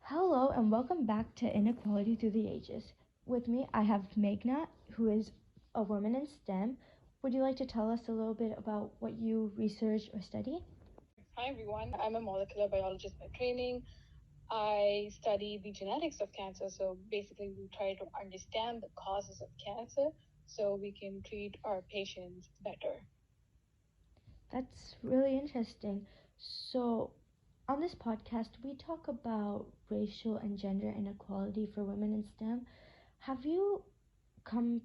Hello and welcome back to Inequality Through the Ages. With me, I have Meghna, who is a woman in STEM. Would you like to tell us a little bit about what you research or study? Hi everyone, I'm a molecular biologist by training. I study the genetics of cancer. So basically, we try to understand the causes of cancer so we can treat our patients better. That's really interesting. So, on this podcast, we talk about racial and gender inequality for women in STEM. Have you come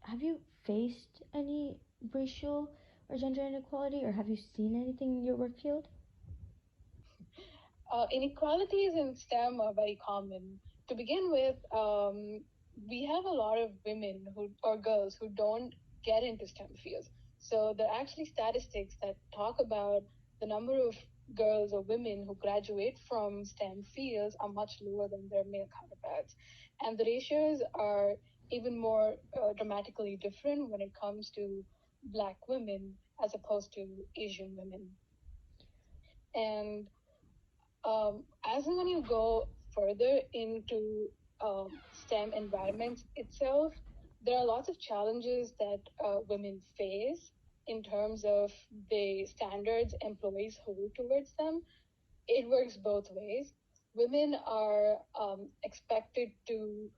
have you faced any racial or gender inequality, or have you seen anything in your work field? Inequalities in STEM are very common. To begin with, we have a lot of women or girls who don't get into STEM fields. So there are actually statistics that talk about the number of girls or women who graduate from STEM fields are much lower than their male counterparts. And the ratios are even more dramatically different when it comes to Black women as opposed to Asian women. And as and when you go further into STEM environments itself, there are lots of challenges that women face in terms of the standards employees hold towards them. It works both ways. Women are expected to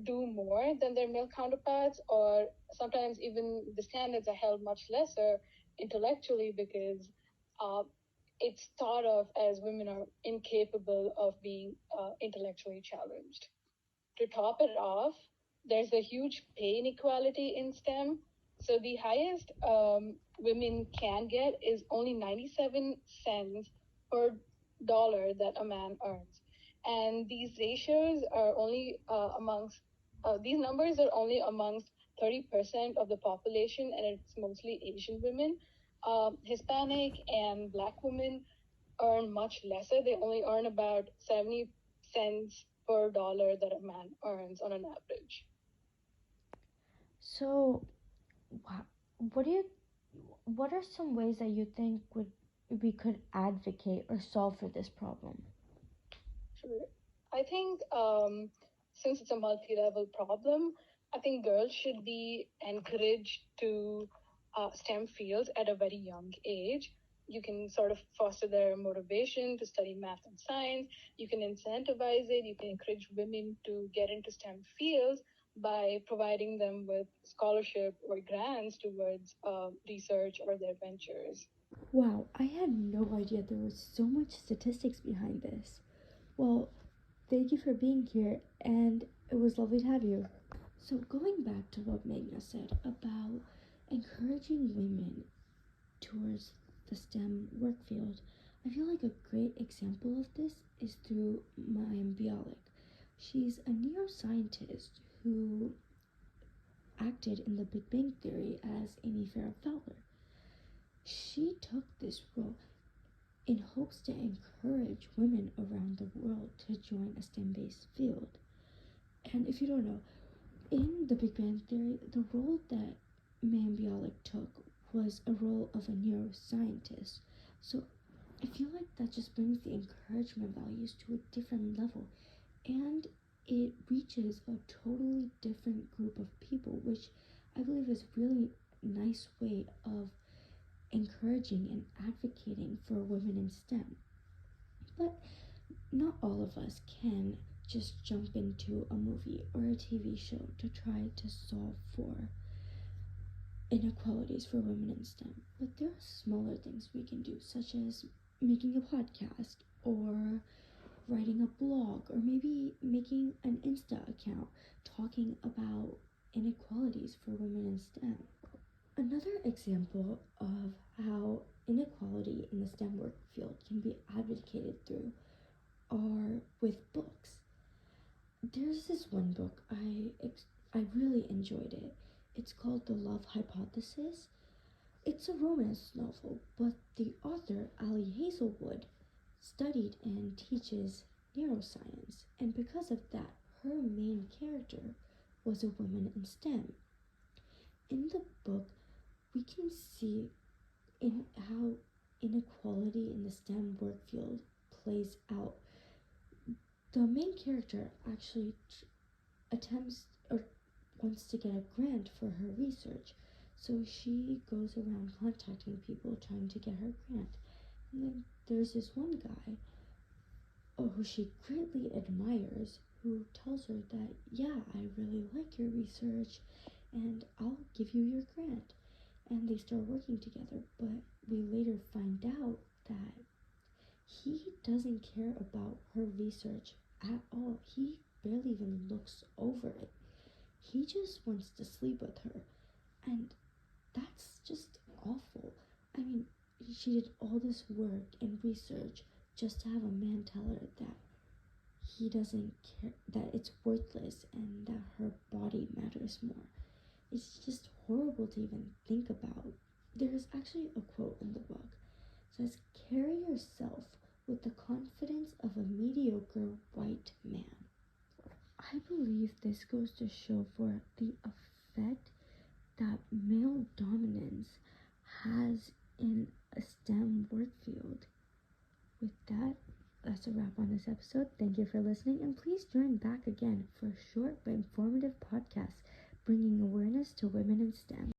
do more than their male counterparts, or sometimes even the standards are held much lesser intellectually because uh, it's thought of as women are incapable of being intellectually challenged. To top it off, there's a huge pay inequality in STEM. So the highest women can get is only 97 cents per dollar that a man earns. And these ratios are only these numbers are only amongst 30% of the population, and it's mostly Asian women. Hispanic and Black women earn much lesser. They only earn about 70 cents per dollar that a man earns on an average. So, what do you what are some ways that you think we could advocate or solve for this problem? Sure. I think since it's a multi-level problem, I think girls should be encouraged to STEM fields at a very young age. You can sort of foster their motivation to study math and science. You can incentivize it. You can encourage women to get into STEM fields by providing them with scholarship or grants towards research or their ventures. Wow, I had no idea there was so much statistics behind this. Well, thank you for being here, and it was lovely to have you. So, going back to what Meghna said about encouraging women towards the STEM work field, I feel like a great example of this is through Mayim Bialik. She's a neuroscientist who acted in The Big Bang Theory as Amy Farrah Fowler. She took this role in hopes to encourage women around the world to join a STEM based field. And if you don't know, in The Big Bang Theory, the role that Mayim Bialik took was a role of a neuroscientist. So I feel like that just brings the encouragement values to a different level, and it reaches a totally different group of people, which I believe is a really nice way of encouraging and advocating for women in STEM. But not all of us can just jump into a movie or a TV show to try to solve for inequalities for women in STEM. But there are smaller things we can do, such as making a podcast or writing a blog or maybe making an Insta account talking about inequalities for women in STEM. Another example of how inequality in the STEM work field can be advocated through are with books. There's this one book I really enjoyed it. It's called The Love Hypothesis. It's a romance novel, but the author, Ali Hazelwood, studied and teaches neuroscience, and because of that, her main character was a woman in STEM. In the book, we can see in how inequality in the STEM work field plays out the main character actually attempts or wants to get a grant for her research. So she goes around contacting people trying to get her grant. And then there's this one guy who she greatly admires who tells her that, yeah, I really like your research and I'll give you your grant. And they start working together, but we later find out that he doesn't care about her research at all. He barely even looks over it. He just wants to sleep with her. And that's just awful. I mean, she did all this work and research just to have a man tell her that he doesn't care, that it's worthless and that her body matters more. It's just horrible to even think about. There's actually a quote in the book. It says, "Carry yourself with the confidence of a mediocre white man." I believe this goes to show for the effect that male dominance has in a STEM work field. With that, that's a wrap on this episode. Thank you for listening, and please join back again for a short but informative podcast bringing awareness to women in STEM.